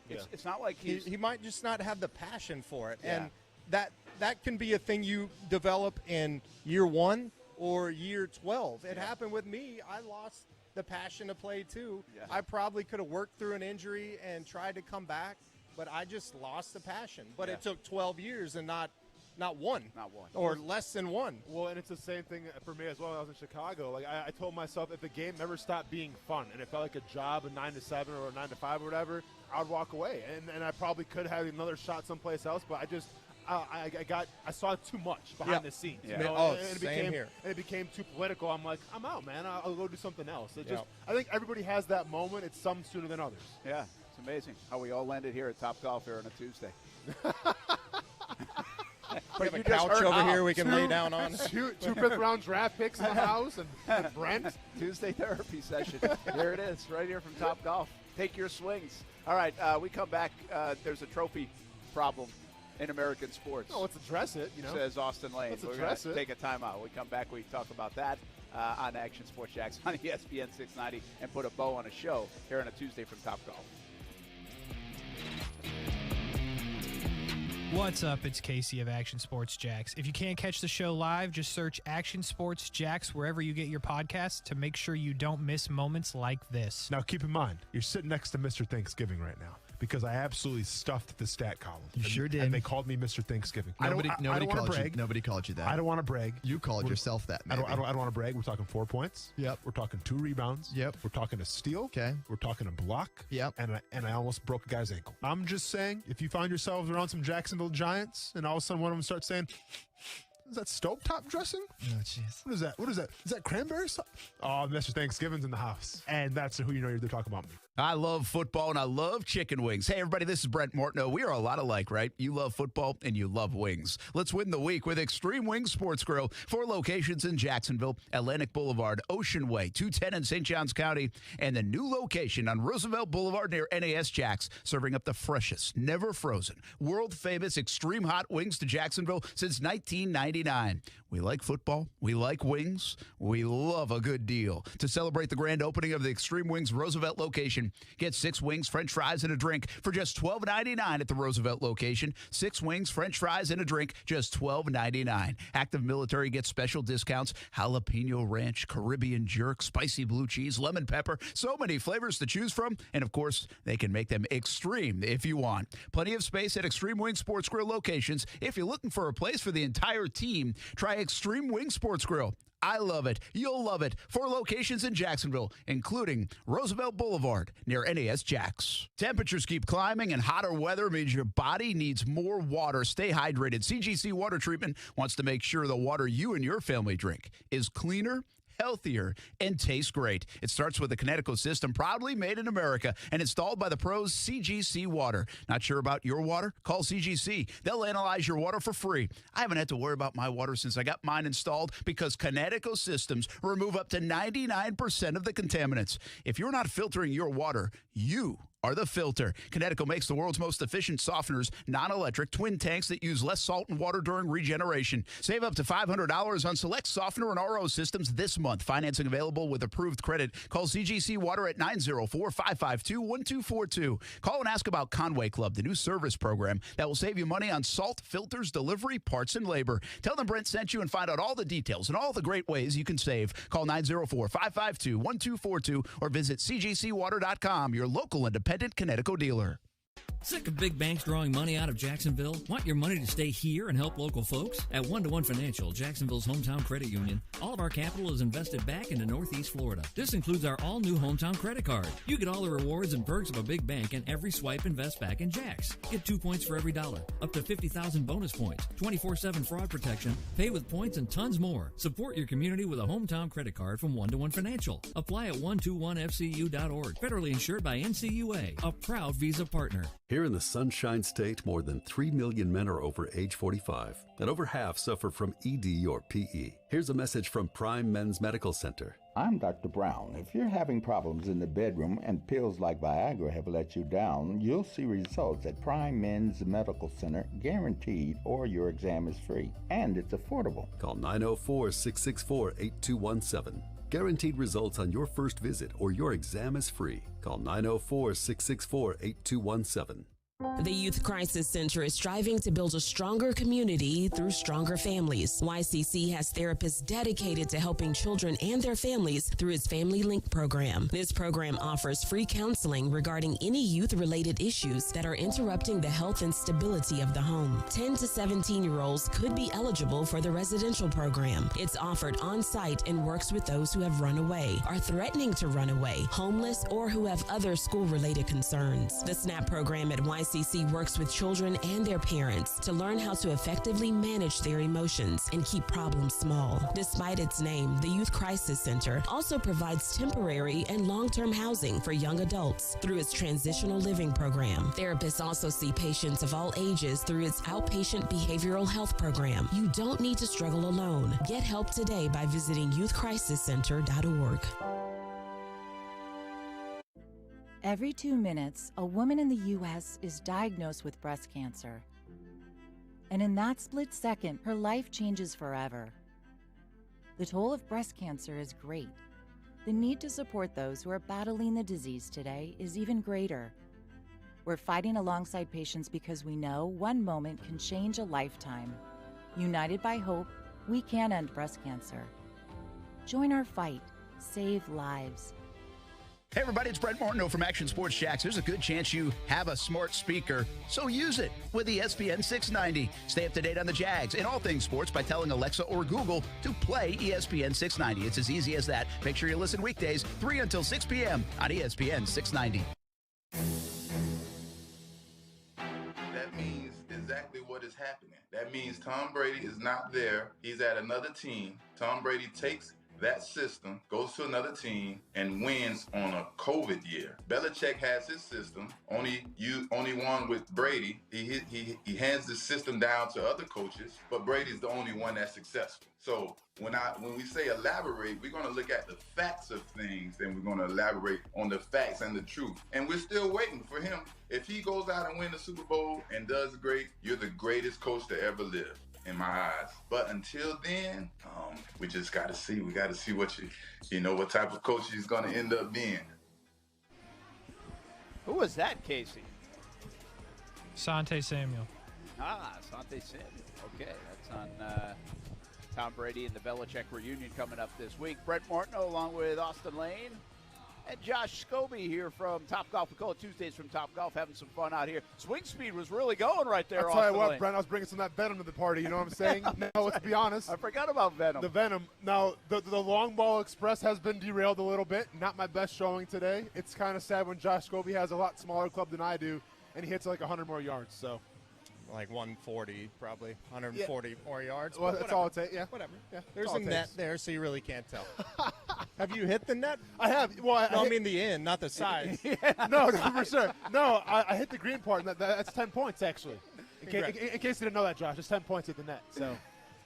It's not like he might just not have the passion for it, Yeah. and that can be a thing you develop in year 1 or year 12. It happened with me. I lost the passion to play too. Yeah. I probably could have worked through an injury and tried to come back, but I just lost the passion. But it took 12 years and not one. Not one. Or less than one. Well, and it's the same thing for me as well when I was in Chicago. Like, I told myself if the game never stopped being fun and it felt like a job, a 9 to 7 or a 9 to 5 or whatever, I would walk away. And I probably could have another shot someplace else, but I saw too much behind the scenes. Yeah. You know? Oh, and same here. And it became too political. I'm like, I'm out, man. I'll go do something else. I think everybody has that moment. It's some sooner than others. Yeah, it's amazing how we all landed here at Top Golf here on a Tuesday. We have a couch over here we can lay down on. Two 5th round draft picks in the house and Brent. Tuesday therapy session. There it is, right here from Top Golf. Take your swings. All right, we come back. There's a trophy problem in American sports. Oh, let's address it, says Austin Lane. Let's We're address gonna it. Take a timeout. We come back, we talk about that on Action Sports Jax on ESPN 690 and put a bow on a show here on a Tuesday from Top Golf. What's up? It's Casey of Action Sports Jax. If you can't catch the show live, just search Action Sports Jax wherever you get your podcasts to make sure you don't miss moments like this. Now, keep in mind, you're sitting next to Mr. Thanksgiving right now because I absolutely stuffed the stat column. You sure did. And they called me Mr. Thanksgiving. Nobody I don't called brag. you. Nobody called you that. I don't want to brag. You called yourself that. Maybe. I don't want to brag. We're talking 4 points. Yep. We're talking 2 rebounds. Yep. We're talking a steal. Okay. We're talking a block. Yep. And I almost broke a guy's ankle. I'm just saying, if you find yourselves around some Jacksonville Giants and all of a sudden one of them starts saying, is that stovetop dressing? Oh, jeez. What is that? What is that? Is that cranberry sauce? Oh, Mr. Thanksgiving's in the house. And that's who you know they're talking about me. I love football and I love chicken wings. Hey, everybody, this is Brent Mortno. We are a lot alike, right? You love football and you love wings. Let's win the week with Extreme Wings Sports Grill. 4 locations in Jacksonville, Atlantic Boulevard, Ocean Way, 210 in St. Johns County, and the new location on Roosevelt Boulevard near NAS Jax, serving up the freshest, never frozen, world-famous extreme hot wings to Jacksonville since 1999. We like football. We like wings. We love a good deal. To celebrate the grand opening of the Extreme Wings Roosevelt location, get 6 wings, french fries, and a drink for just $12.99 at the Roosevelt location. 6 wings, french fries, and a drink, just $12.99. Active military gets special discounts. Jalapeno ranch, Caribbean jerk, spicy blue cheese, lemon pepper. So many flavors to choose from. And, of course, they can make them extreme if you want. Plenty of space at Extreme Wing Sports Grill locations. If you're looking for a place for the entire team, try Extreme Wing Sports Grill. I love it. You'll love it. 4 locations in Jacksonville, including Roosevelt Boulevard near NAS Jax. Temperatures keep climbing and hotter weather means your body needs more water. Stay hydrated. CGC Water Treatment wants to make sure the water you and your family drink is cleaner, healthier, and tastes great. It starts with the Connecticut system, proudly made in America and installed by the pros CGC Water. Not sure about your water? Call CGC. They'll analyze your water for free. I haven't had to worry about my water since I got mine installed because Connecticut systems remove up to 99% of the contaminants. If you're not filtering your water, you are the filter. Kinetico makes the world's most efficient softeners, non-electric, twin tanks that use less salt and water during regeneration. Save up to $500 on select softener and RO systems this month. Financing available with approved credit. Call CGC Water at 904-552-1242. Call and ask about Conway Club, the new service program that will save you money on salt, filters, delivery, parts, and labor. Tell them Brent sent you and find out all the details and all the great ways you can save. Call 904-552-1242 or visit cgcwater.com, your local independent Kinetico dealer. Sick of big banks drawing money out of Jacksonville? Want your money to stay here and help local folks? At 1-to-1 Financial, Jacksonville's hometown credit union, all of our capital is invested back into Northeast Florida. This includes our all-new hometown credit card. You get all the rewards and perks of a big bank, and every swipe invests back in Jacks. Get 2 points for every $1, up to 50,000 bonus points, 24/7 fraud protection, pay with points, and tons more. Support your community with a hometown credit card from 1-to-1 Financial. Apply at 121fcu.org. Federally insured by NCUA, a proud Visa partner. Here in the Sunshine State, more than 3 million men are over age 45, and over half suffer from ED or PE. Here's a message from Prime Men's Medical Center. I'm Dr. Brown. If you're having problems in the bedroom and pills like Viagra have let you down, you'll see results at Prime Men's Medical Center, guaranteed, or your exam is free. And it's affordable. Call 904-664-8217. Guaranteed results on your first visit or your exam is free. Call 904-664-8217. The Youth Crisis Center is striving to build a stronger community through stronger families. YCC has therapists dedicated to helping children and their families through its Family Link program. This program offers free counseling regarding any youth-related issues that are interrupting the health and stability of the home. 10 to 17-year-olds could be eligible for the residential program. It's offered on-site and works with those who have run away, are threatening to run away, homeless, or who have other school-related concerns. The SNAP program at YCC works with children and their parents to learn how to effectively manage their emotions and keep problems small. Despite its name, the Youth Crisis Center also provides temporary and long-term housing for young adults through its transitional living program. Therapists also see patients of all ages through its outpatient behavioral health program. You don't need to struggle alone. Get help today by visiting youthcrisiscenter.org. Every 2 minutes, a woman in the U.S. is diagnosed with breast cancer. And in that split second, her life changes forever. The toll of breast cancer is great. The need to support those who are battling the disease today is even greater. We're fighting alongside patients because we know one moment can change a lifetime. United by hope, we can end breast cancer. Join our fight. Save lives. Hey everybody, it's Brent Martineau from Action Sports Jacks. There's a good chance you have a smart speaker, so use it with the ESPN 690. Stay up to date on the Jags and all things sports by telling Alexa or Google to play ESPN 690. It's as easy as that. Make sure you listen weekdays 3 until 6 p.m. on ESPN 690. That means exactly what is happening. That means Tom Brady is not there. He's at another team. Tom Brady takes that system, goes to another team, and wins on a COVID year. Belichick has his system, only one with Brady. He hands the system down to other coaches, but Brady's the only one that's successful. So when we say elaborate, we're going to look at the facts of things, and we're going to elaborate on the facts and the truth. And we're still waiting for him. If he goes out and wins the Super Bowl and does great, you're the greatest coach to ever live, in my eyes. But until then, we just got to see. We got to see what what type of coach he's going to end up being. Who was that, Casey? Sante Samuel. Sante Samuel. Okay, that's on Tom Brady and the Belichick reunion coming up this week. Brent Martineau along with Austin Lane and Josh Scobee here from Top Golf. We call it Tuesdays from Top Golf, having some fun out here. Swing speed was really going right there, I'll tell you what, Lane. Brent, I was bringing some of that venom to the party, you know what I'm saying? Now, let's be honest. I forgot about venom. The venom. Now, the long ball express has been derailed a little bit. Not my best showing today. It's kind of sad when Josh Scobee has a lot smaller club than I do, and he hits like 100 more yards, so. Like 140, probably 140 more yards. Well, that's all it takes. Yeah, whatever. Yeah, there's a net there, so you really can't tell. Have you hit the net? I have. Well, I mean the in, not the size. No, for sure. No, I hit the green part, and that's 10 points actually. In case you didn't know that, Josh, it's 10 points at the net. So.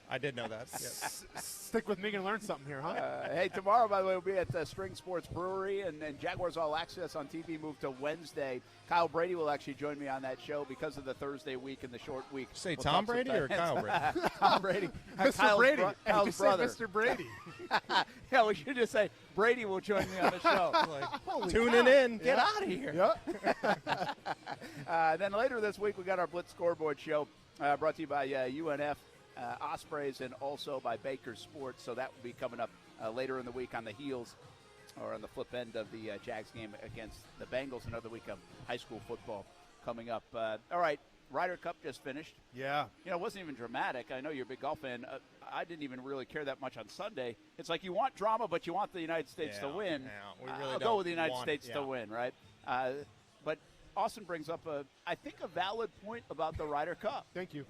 I did know that. Yes. Stick with me and learn something here, huh? Hey, tomorrow, by the way, we'll be at String Sports Brewery, and Jaguars All Access on TV moved to Wednesday. Kyle Brady will actually join me on that show because of the Thursday week and the short week. Say Tom Brady or Kyle Brady? Tom Brady. Mr. Brady. Kyle's brother. Mr. Brady. Yeah, we should just say Brady will join me on the show. Tuning in. Get out of here. Yep. Then later this week, we got our Blitz Scoreboard show brought to you by UNF. Ospreys, and also by Baker Sports. So that will be coming up later in the week on the heels or on the flip end of the Jags game against the Bengals. Another week of high school football coming up. All right, Ryder Cup just finished. Yeah. You know, it wasn't even dramatic. I know you're a big golf fan. I didn't even really care that much on Sunday. It's like you want drama, but you want the United States to win. Yeah, we really I'll don't go with the United want, States to win, right? But Austin brings up, I think, a valid point about the Ryder Cup. Thank you.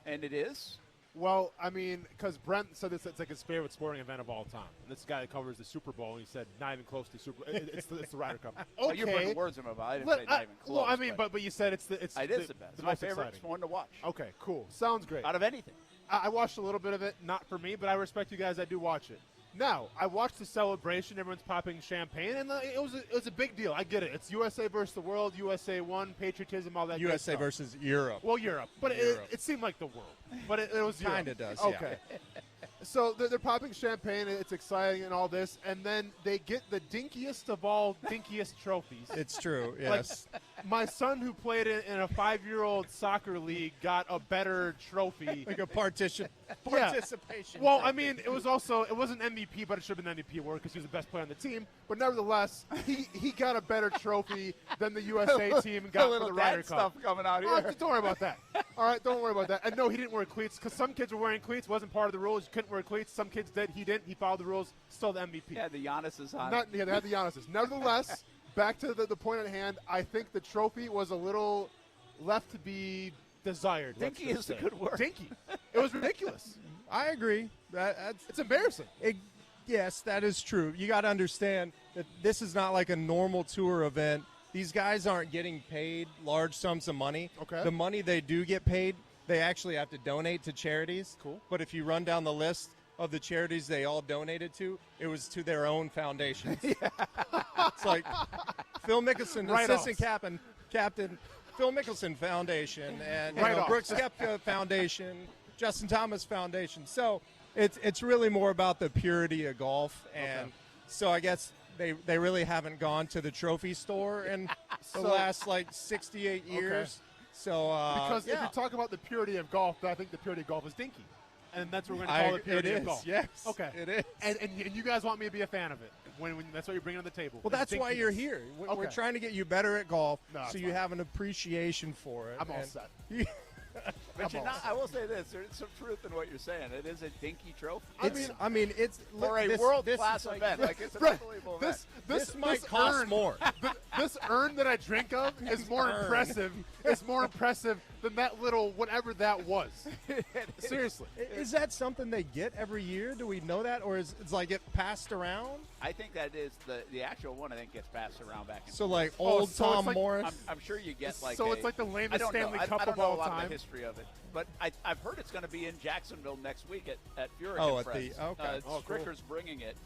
And it is? Well, I mean, because Brent said it's like his favorite sporting event of all time. And this guy that covers the Super Bowl, and he said not even close to Super. It's the Ryder Cup. Okay, well, you're putting words in my mouth. I didn't say not even close. Well, I mean, but you said it is the best. It's my favorite one to watch. Okay, cool. Sounds great. Out of anything, I watched a little bit of it. Not for me, but I respect you guys that do watch it. Now, I watched the celebration. Everyone's popping champagne, and it was a big deal. I get it. It's USA versus the world. USA won, patriotism, all that. USA good stuff. versus Europe. Well, Europe, but it seemed like the world. But it was Europe. Kind of does. Okay. Yeah. So they're popping champagne. It's exciting and all this, and then they get the dinkiest of all dinkiest trophies. It's true. Yes. Like, my son, who played in a 5-year-old soccer league, got a better trophy. Like a participation. Well, I mean, it wasn't MVP, but it should have been MVP award because he was the best player on the team. But nevertheless, he got a better trophy than the USA team got for the Ryder Cup. Stuff coming out here. Don't worry about that. All right, don't worry about that. And no, he didn't wear cleats because some kids were wearing cleats. Wasn't part of the rules. You couldn't wear cleats. Some kids did. He didn't. He followed the rules. Still the MVP. Yeah, the Giannis's on. Yeah, they had the Giannis's. Nevertheless, back to the point at hand. I think the trophy was a little left to be desired. Dinky is a good word. Dinky. It was ridiculous. I agree. It's embarrassing. Yes, that is true. You got to understand that this is not like a normal tour event. These guys aren't getting paid large sums of money. Okay. The money they do get paid, they actually have to donate to charities. Cool. But if you run down the list of the charities they all donated to, it was to their own foundations. It's like Phil Mickelson, assistant captain, Phil Mickelson Foundation, and Brooks Koepka Foundation, Justin Thomas Foundation. So it's really more about the purity of golf, and so I guess they really haven't gone to the trophy store in the last 68 years. Okay. So because if you talk about the purity of golf, I think the purity of golf is dinky, and that's what we're going to call the purity of golf. Yes, okay, it is. And you guys want me to be a fan of it when that's what you're bringing to the table. Well, that's why you're here. We're trying to get you better at golf, so you have an appreciation for it. I'm all set. But I will say this: there's some truth in what you're saying. It is a dinky trophy. I mean, it's for a world-class event. It's an unbelievable event. This might cost more. This urn that I drink of is more impressive. It's more impressive than that little whatever that was. Seriously, is that something they get every year? Do we know that, or is it's like it passed around? I think that is the actual one. I think gets passed around back. So like old Tom Morris. I'm sure you get like. So it's like the lamest Stanley Cup of all time. I don't know the history of it, but I've heard it's going to be in Jacksonville next week at Furyk and Friends. Stricker's bringing it.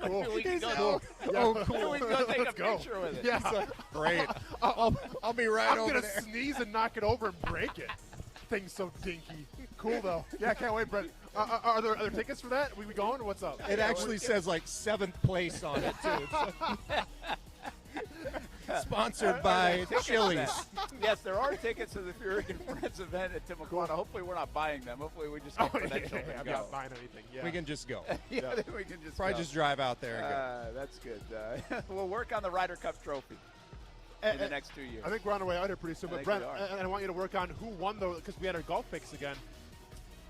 Cool. We can go. Cool. We can go take a picture with it. Yeah, great. I'll be right over there. I'm gonna sneeze and knock it over and break it. Thing's so dinky. Cool though. Yeah, I can't wait, Brett. Are there other tickets for that? We going or what's up? It actually says 7th place on it too. Sponsored by Chili's. Yes, there are tickets to the Furyk and Friends event at Timuquana. Hopefully, we're not buying them. Hopefully, we just get credentialed and I'm go. not buying anything. Yeah. We can just go. We can just probably just drive out there and go. That's good. We'll work on the Ryder Cup trophy in the next 2 years. I think we're on our way out here pretty soon. But Brent, and I want you to work on who won because we had our golf picks again.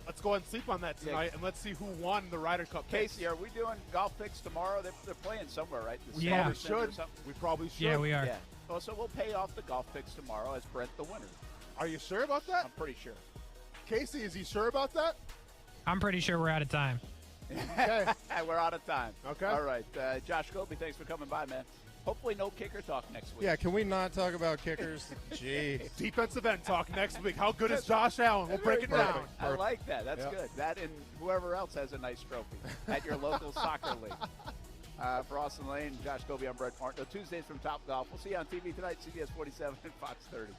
Let's go ahead and sleep on that tonight, and let's see who won the Ryder Cup. Casey, are we doing golf picks tomorrow? They're playing somewhere, right? Yeah, we should. We probably should. Yeah, we are. Yeah. Well, so we'll pay off the golf picks tomorrow as Brent the winner. Are you sure about that? I'm pretty sure. Casey, is he sure about that? I'm pretty sure we're out of time. Okay. We're out of time. Okay. All right. Josh Scobee, thanks for coming by, man. Hopefully no kicker talk next week. Yeah, can we not talk about kickers? Jeez. Defensive end talk next week. How good is Josh Allen? We'll break it down. I like that. That's good. That and whoever else has a nice trophy at your local soccer league. For Austin Lane, Josh Scobee, I'm Brett Martin. Tuesdays from Top Golf. We'll see you on TV tonight, CBS 47 and Fox 30.